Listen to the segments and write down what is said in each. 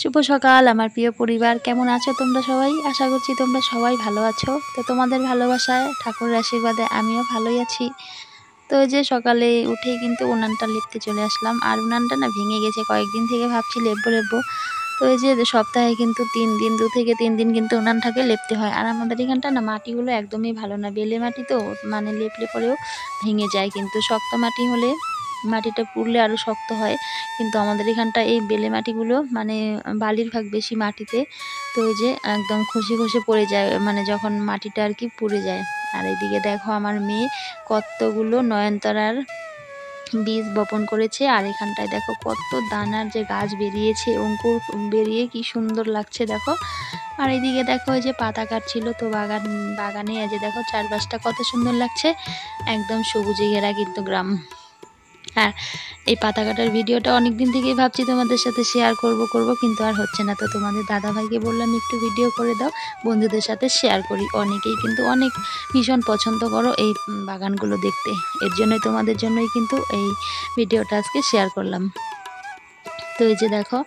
শুভ সকাল আমার প্রিয় পরিবার, কেমন আছো তোমরা সবাই? আশা করছি তোমরা সবাই ভালো আছো। তো তোমাদের ভালোবাসায় ঠাকুরের আশীর্বাদে আমিও ভালোই আছি। তো এই যে সকালে উঠেই কিন্তু উনানটা লেপতে চলে আসলাম। আর উনানটা না ভেঙে গেছে, কয়েকদিন থেকে ভাবছি লেপবো। তো এই যে সপ্তাহে কিন্তু ৩ দিন ২ থেকে ৩ দিন কিন্তু উনানটাকে লেপতে হয়। আর আমাদের এখানটা না মাটিগুলো একদমই ভালো না। বেলে মাটি তো মানে লেপলে পরেও ভেঙে যায়, কিন্তু শক্ত মাটি হলে মাটিটা পুড়লে আরও শক্ত হয়। কিন্তু আমাদের এখানটা এই বেলে মাটিগুলো মানে বালির ভাগ বেশি মাটিতে। তো এই যে একদম খসে পড়ে যায়, মানে যখন মাটিটা আর কি পুড়ে যায়। আর এদিকে দেখো আমার মেয়ে কতগুলো নয়নতারার বীজ বপন করেছে। আর এখানটায় দেখো কত দানার যে গাছ বেরিয়েছে, অঙ্কুর বেরিয়ে কি সুন্দর লাগছে দেখো। আর এদিকে দেখো এই যে পাতা কাটছিল, তো বাগানে এই যে দেখো চারপাশটা কত সুন্দর লাগছে, একদম সবুজে ঘেরা কিন্তু গ্রাম। আর এই পাতা কাটার ভিডিওটা অনেক দিন থেকেই ভাবছি তোমাদের সাথে শেয়ার করব, কিন্তু আর হচ্ছে না। তো তোমাদের দাদাভাইকে বললাম একটু ভিডিও করে দাও, বন্ধুদের সাথে শেয়ার করি। অনেকেই কিন্তু অনেক ভীষণ পছন্দ করো এই বাগানগুলো দেখতে। এর জন্যই তোমাদের জন্যই কিন্তু এই ভিডিওটা আজকে শেয়ার করলাম। তো এই যে দেখো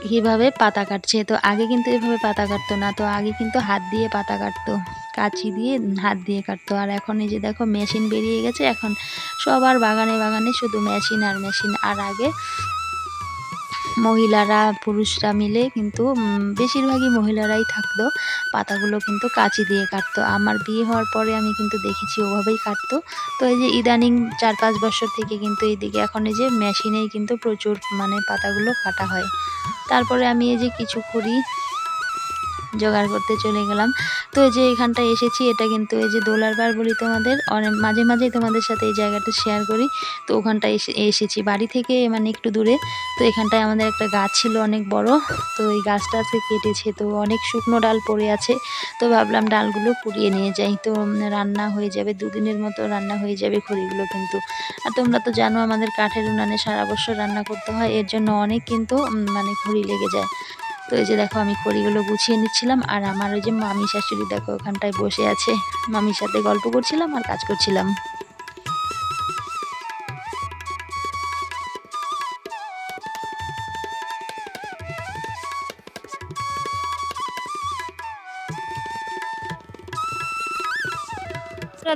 কীভাবে পাতা কাটছে। তো আগে কিন্তু এভাবে পাতা কাটতো না, তো আগে কিন্তু হাত দিয়ে পাতা কাটতো, কাঁচি দিয়ে হাত দিয়ে কাটতো। আর এখন এই যে দেখো মেশিন বেরিয়ে গেছে, এখন সবার বাগানে শুধু মেশিন আর মেশিন। আর আগে মহিলারা পুরুষরা মিলে কিন্তু বেশিরভাগই মহিলারাই থাকতো, পাতাগুলো কিন্তু কাঁচি দিয়ে কাটতো। আমার বিয়ে হওয়ার পরে আমি কিন্তু দেখেছি ওভাবেই কাটতো। তো এই যে ইদানিং ৪-৫ বছর থেকে কিন্তু এইদিকে এখন এই যে মেশিনেই কিন্তু প্রচুর মানে পাতাগুলো কাটা হয়। তারপরে আমি এই যে কিছু করি জোগাড় করতে চলে গেলাম। তো এই যে এখানটায় এসেছি, এটা কিন্তু এই যে দোলার বার বলি তোমাদের, অনেক মাঝেই তোমাদের সাথে এই জায়গাটা শেয়ার করি। তো ওখানটায় এসেছি বাড়ি থেকে মানে একটু দূরে। তো এখানটায় আমাদের একটা গাছ ছিল অনেক বড়, তো এই গাছটা আজকে কেটেছে, তো অনেক শুকনো ডাল পড়ে আছে। তো ভাবলাম ডালগুলো কুড়িয়ে নিয়ে যাই, তো রান্না হয়ে যাবে, ২ দিনের মতো রান্না হয়ে যাবে খড়িগুলো কিন্তু। আর তোমরা তো জানো আমাদের কাঠের উনানে সারা বছর রান্না করতে হয়, এর জন্য অনেক কিন্তু মানে খড়ি লেগে যায়। তো এই যে দেখো আমি খড়িগুলো গুছিয়ে নিচ্ছিলাম। আর আমার ওই যে মামি শাশুড়ি দেখো ওখানটায় বসে আছে, মামির সাথে গল্প করছিলাম আর কাজ করছিলাম।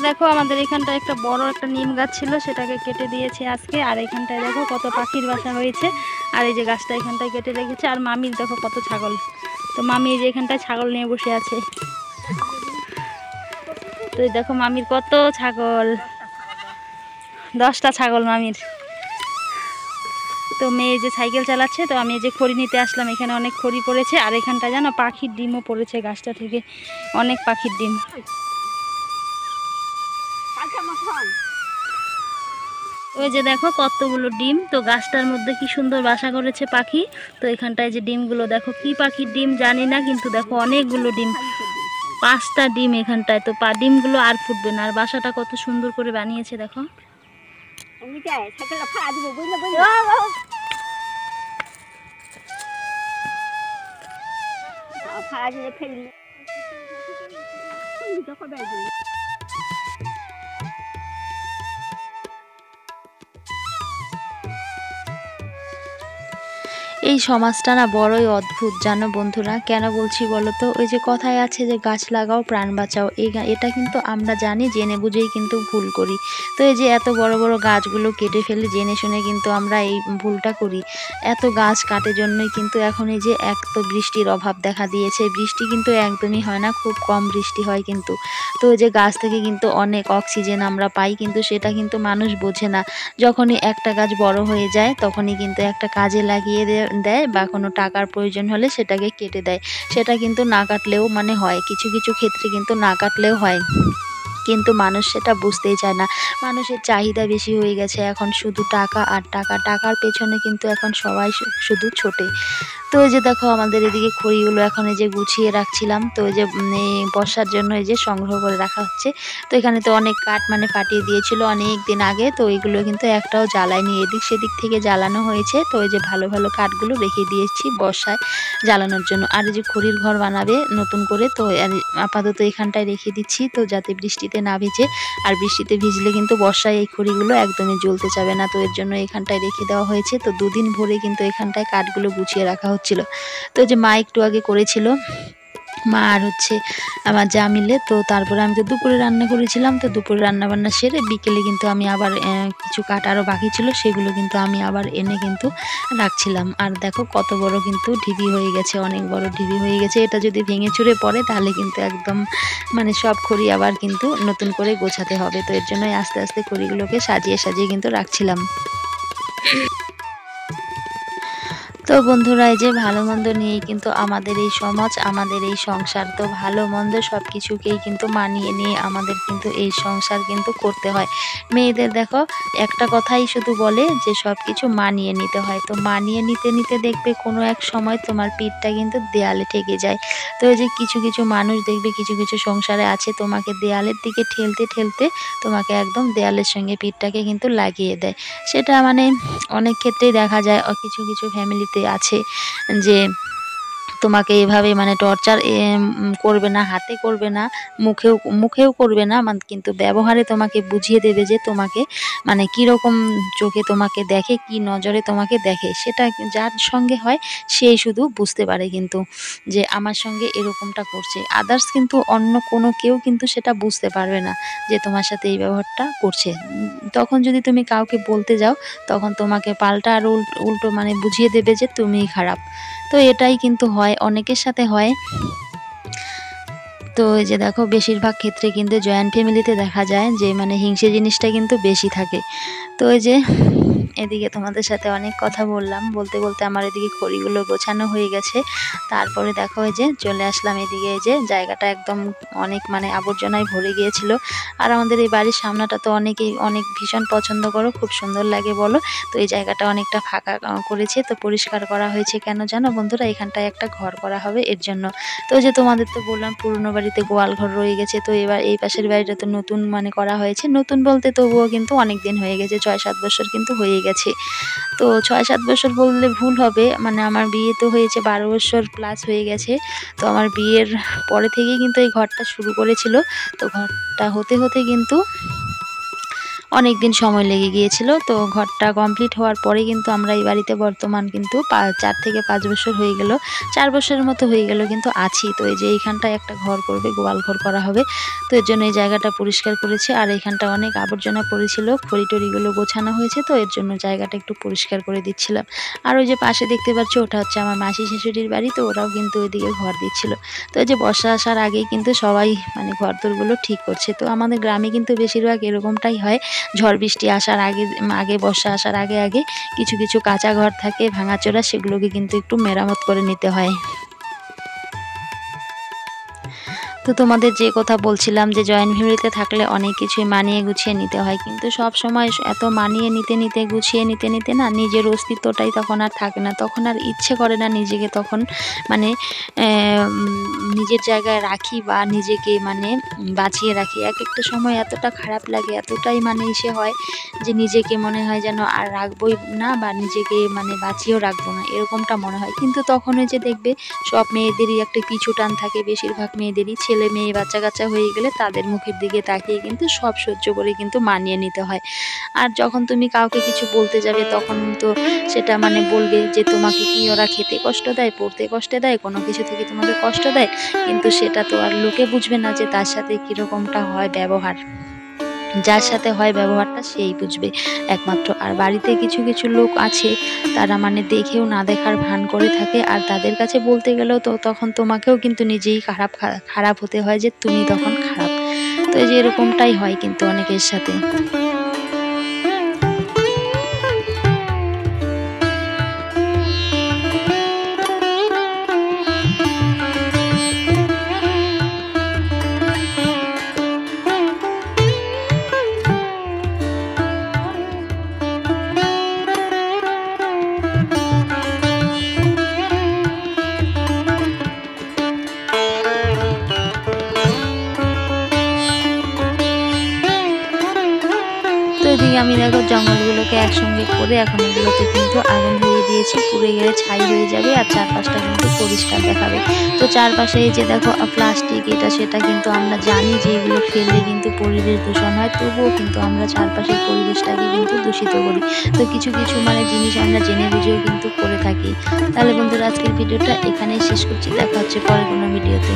দেখো আমাদের এখানটায় একটা বড় একটা নিম গাছ ছিল, সেটাকে কেটে দিয়েছে আজকে। আর এখানটায় দেখো কত পাখির বাসা হয়েছে। আর এই যে গাছটা এখানটায় কেটে রেখেছে। আর মামির দেখো কত ছাগল, তো মামি এই যে এখানটায় ছাগল নিয়ে বসে আছে। তো দেখো মামির কত ছাগল, 10টা ছাগল মামির। তো মেয়ে যে সাইকেল চালাচ্ছে, তো আমি এই যে খড়ি নিতে আসলাম, এখানে অনেক খড়ি পড়েছে। আর এখানটা জানো পাখির ডিমও পড়েছে গাছটা থেকে, অনেক পাখির ডিম। ওই যে দেখো কতগুলো ডিম, তো গাছটার মধ্যে কি সুন্দর বাসা করেছে পাখি। তো এখানটায় যে ডিমগুলো দেখো, কি পাখির ডিম জানি না, কিন্তু দেখো অনেকগুলো ডিম, 5টা ডিম এখানটায়। তো ডিমগুলো আর ফুটবে না। আর বাসাটা কত সুন্দর করে বানিয়েছে দেখো। এই সমাজটা না বড়ই অদ্ভুত জানো বন্ধুরা। কেন বলছি বলো তো, ওই যে কথায় আছে যে গাছ লাগাও প্রাণ বাঁচাও, এটা কিন্তু আমরা জানি, জেনে বুঝেই কিন্তু ভুল করি। তো এই যে এত বড় বড় গাছগুলো কেটে ফেলে জেনে শুনে কিন্তু আমরা এই ভুলটা করি। এত গাছ কাটে জন্যই কিন্তু এখন এই যে এক তো বৃষ্টির অভাব দেখা দিয়েছে, বৃষ্টি কিন্তু একদমই হয় না, খুব কম বৃষ্টি হয় কিন্তু। তো ওই যে গাছ থেকে কিন্তু অনেক অক্সিজেন আমরা পাই, কিন্তু সেটা কিন্তু মানুষ বোঝে না। যখনই একটা গাছ বড় হয়ে যায় তখনই কিন্তু একটা কাজে লাগিয়ে দেয় বা কোনো টাকার প্রয়োজন হলে সেটাকে কেটে দেয়। সেটা কিন্তু না কাটলেও মানে হয়, কিছু কিছু ক্ষেত্রে কিন্তু না কাটলেও হয়, কিন্তু মানুষ সেটা বুঝতেই চায় না। মানুষের চাহিদা বেশি হয়ে গেছে এখন, শুধু টাকা আর টাকা, টাকার পেছনে কিন্তু এখন সবাই শুধু ছোটে। তো এই যে দেখো আমাদের এদিকে খড়িগুলো এখন এই যে গুছিয়ে রাখছিলাম। তো এই যে বর্ষার জন্য এই যে সংগ্রহ করে রাখা হচ্ছে। তো এখানে তো অনেক কাঠ মানে ফাটিয়ে দিয়েছিল অনেক দিন আগে, তো এইগুলো কিন্তু একটাও জ্বালায়নি, এদিক সেদিক থেকে জ্বালানো হয়েছে। তো এই যে ভালো ভালো কাঠগুলো রেখে দিয়েছি বর্ষায় জ্বালানোর জন্য। আর এই যে খড়ির ঘর বানাবে নতুন করে, তো আপাতত এখানটায় রেখে দিচ্ছি, তো যাতে বৃষ্টিতে না ভিজে। আর বৃষ্টিতে ভিজলে কিন্তু বর্ষায় এই খড়িগুলো একদমই জ্বলতে যাবে না, তো এর জন্য এখানটায় রেখে দেওয়া হয়েছে। তো 2 দিন ভরে কিন্তু এখানটায় কাঠগুলো গুছিয়ে রাখা হচ্ছিল। তো যে মা একটু আগে করেছিল, মা আর হচ্ছে আমার যা মিলে। তো তারপরে আমি তো দুপুরে রান্না করেছিলাম। তো দুপুরে রান্নাবান্না সেরে বিকেলে কিন্তু আমি আবার কিছু কাঠ আরও বাকি ছিল, সেগুলো কিন্তু আমি আবার এনে কিন্তু রাখছিলাম। আর দেখো কত বড় কিন্তু ঢিবি হয়ে গেছে, অনেক বড় ঢিবি হয়ে গেছে। এটা যদি ভেঙে চুরে পড়ে তাহলে কিন্তু একদম মানে সব খড়ি আবার কিন্তু নতুন করে গোছাতে হবে। তো এর জন্যই আস্তে আস্তে খড়িগুলোকে সাজিয়ে সাজিয়ে কিন্তু রাখছিলাম। তো বন্ধুরা, এই যে ভালো মন্দ নিয়েই কিন্তু আমাদের এই সমাজ, আমাদের এই সংসার। তো ভালো মন্দ সব কিছুকেই কিন্তু মানিয়ে নিয়ে আমাদের কিন্তু এই সংসার কিন্তু করতে হয়। মেয়েদের দেখো একটা কথাই শুধু বলে যে সব কিছু মানিয়ে নিতে হয়। তো মানিয়ে নিতে নিতে দেখবে কোনো এক সময় তোমার পিঠটা কিন্তু দেয়ালে ঠেকে যায়। তো এই যে কিছু কিছু মানুষ দেখবে কিছু কিছু সংসারে আছে, তোমাকে দেয়ালের দিকে ঠেলতে ঠেলতে তোমাকে একদম দেয়ালের সঙ্গে পিঠটাকে কিন্তু লাগিয়ে দেয়। সেটা মানে অনেক ক্ষেত্রেই দেখা যায়, কিছু কিছু ফ্যামিলিতে আছে যে তোমাকে এভাবে মানে টর্চার করবে না, হাতে করবে না, মুখেও করবে না, কিন্তু ব্যবহারে তোমাকে বুঝিয়ে দেবে যে তোমাকে মানে কীরকম চোখে তোমাকে দেখে, কি নজরে তোমাকে দেখে। সেটা যার সঙ্গে হয় সেই শুধু বুঝতে পারে কিন্তু যে আমার সঙ্গে এরকমটা করছে। আদার্স কিন্তু অন্য কোনো কেউ কিন্তু সেটা বুঝতে পারবে না যে তোমার সাথে এই ব্যবহারটা করছে। তখন যদি তুমি কাউকে বলতে যাও তখন তোমাকে পাল্টা আর উল্টো মানে বুঝিয়ে দেবে যে তুমিই খারাপ। তো এটাই কিন্তু হয়, অনেকের সাথে হয়। তো এই যে দেখো বেশিরভাগ ক্ষেত্রে কিন্তু জয়েন্ট ফ্যামিলিতে দেখা যায় যে মানে হিংসে জিনিসটা কিন্তু বেশি থাকে। তো এই যে এদিকে তোমাদের সাথে অনেক কথা বললাম, বলতে বলতে আমার এদিকে খড়িগুলো গোছানো হয়ে গেছে। তারপরে দেখো এই যে চলে আসলাম এদিকে, এই যে জায়গাটা একদম অনেক মানে আবর্জনায় ভরে গিয়েছিল। আর আমাদের এই বাড়ির সামনাটা তো অনেকেই অনেক ভীষণ পছন্দ করো, খুব সুন্দর লাগে বলো। তো এই জায়গাটা অনেকটা ফাঁকা করেছে, তো পরিষ্কার করা হয়েছে কেন জানো বন্ধুরা, এখানটায় একটা ঘর করা হবে এর জন্য। তো যে তোমাদের তো বললাম পুরনো বাড়িতে গোয়াল ঘর রয়ে গেছে, তো এবার এই পাশের বাড়িটা তো নতুন মানে করা হয়েছে। নতুন বলতে তবুও কিন্তু অনেক দিন হয়ে গেছে, 6-7 বছর কিন্তু হয়ে গেছে। তো 6-7 বছর বললে ভুল হবে, মানে আমার বিয়ে তো হয়েছে 12 বছর প্লাস হয়ে গেছে। তো আমার বিয়ের পরে থেকেই কিন্তু এই ঘরটা শুরু করেছিল। তো ঘরটা হতে হতে কিন্তু অনেক দিন সময় লেগে গিয়েছিল। তো ঘরটা কমপ্লিট হওয়ার পরে কিন্তু আমরা এই বাড়িতে বর্তমান কিন্তু 4 থেকে 5 বছর হয়ে গেল, 4 বছরের মতো হয়ে গেল কিন্তু আছি। তো এই যে এইখানটায় একটা ঘর করবে, গোয়াল ঘর করা হবে। তো এর জন্য এই জায়গাটা পরিষ্কার করেছে। আর এইখানটা অনেক আবর্জনা পড়েছিল, খড়ি টড়িগুলো গোছানো হয়েছে, তো এর জন্য জায়গাটা একটু পরিষ্কার করে দিচ্ছিলাম। আর ওই যে পাশে দেখতে পাচ্ছ ওটা হচ্ছে আমার মাসি শাশুড়ির বাড়ি, তো ওরাও কিন্তু ওইদিকে ঘর দিচ্ছিল। তো এই যে বর্ষা আসার আগেই কিন্তু সবাই মানে ঘরদোরগুলো ঠিক করছে। তো আমাদের গ্রামে কিন্তু বেশিরভাগ এরকমটাই হয়, ঝড় বৃষ্টি আসার আগে আগে বর্ষা আসার আগে আগে কিছু কিছু কাঁচা ঘর থাকে ভাঙাচোরা, সেগুলোকে কিন্তু একটু মেরামত করে নিতে হয়। তো তোমাদের যে কথা বলছিলাম যে জয়েন্ট ফ্যামিলিতে থাকলে অনেক কিছুই মানিয়ে গুছিয়ে নিতে হয়, কিন্তু সব সময় এত মানিয়ে নিতে নিতে গুছিয়ে নিতে নিতে না নিজের অস্তিত্বটাই তখন আর থাকে না, তখন আর ইচ্ছে করে না নিজেকে তখন মানে নিজের জায়গায় রাখি বা নিজেকে মানে বাঁচিয়ে রাখি। এক একটা সময় এতটা খারাপ লাগে, এতটাই মানে ইসে হয় যে নিজেকে মনে হয় যেন আর রাখবোই না বা নিজেকে মানে বাঁচিয়েও রাখবো না, এরকমটা মনে হয়। কিন্তু তখন ওই যে দেখবে সব মেয়েদেরই একটা পিছু টান থাকে, বেশিরভাগ মেয়েদেরই ছেলে মেয়ে বাচ্চা কাচ্চা হয়ে গেলে তাদের মুখের দিকে তাকিয়ে কিন্তু সব সহ্য করে কিন্তু মানিয়ে নিতে হয়। আর যখন তুমি কাউকে কিছু বলতে যাবে তখন তো সেটা মানে বলবে যে তোমাকে কি ওরা খেতে কষ্ট দেয়, পড়তে কষ্ট দেয়, কোনো কিছু থেকে তোমাকে কষ্ট দেয়, কিন্তু সেটা তো আর লোকে বুঝবে না যে তার সাথে কীরকমটা হয় ব্যবহার। যার সাথে হয় ব্যবহারটা সেই বুঝবে একমাত্র। আর বাড়িতে কিছু কিছু লোক আছে তারা মানে দেখেও না দেখার ভান করে থাকে, আর তাদের কাছে বলতে গেলেও তো তখন তোমাকেও কিন্তু নিজেই খারাপ হতে হয় যে তুমি তখন খারাপ। তো এই যে এরকমটাই হয় কিন্তু অনেকের সাথে। আমি দেখো জঙ্গলগুলোকে একসঙ্গে করে এখন এগুলোতে কিন্তু আগুন ধরিয়ে দিয়েছি, পুড়ে গেলে ছাই হয়ে যাবে আর চারপাশটা কিন্তু পরিষ্কার দেখাবে। তো চারপাশে এই যে দেখো প্লাস্টিক এটা সেটা কিন্তু আমরা জানি যে এগুলো ফেললে কিন্তু পরিবেশ দূষণ হয়, তবুও কিন্তু আমরা চারপাশের পরিবেশটাকে কিন্তু দূষিত করি। তো কিছু কিছু মানে জিনিস আমরা জেনে বুঝেও কিন্তু করে থাকি। তাহলে বন্ধুরা আজকের ভিডিওটা এখানেই শেষ করছি, দেখা হচ্ছে পরে কোনো ভিডিওতে।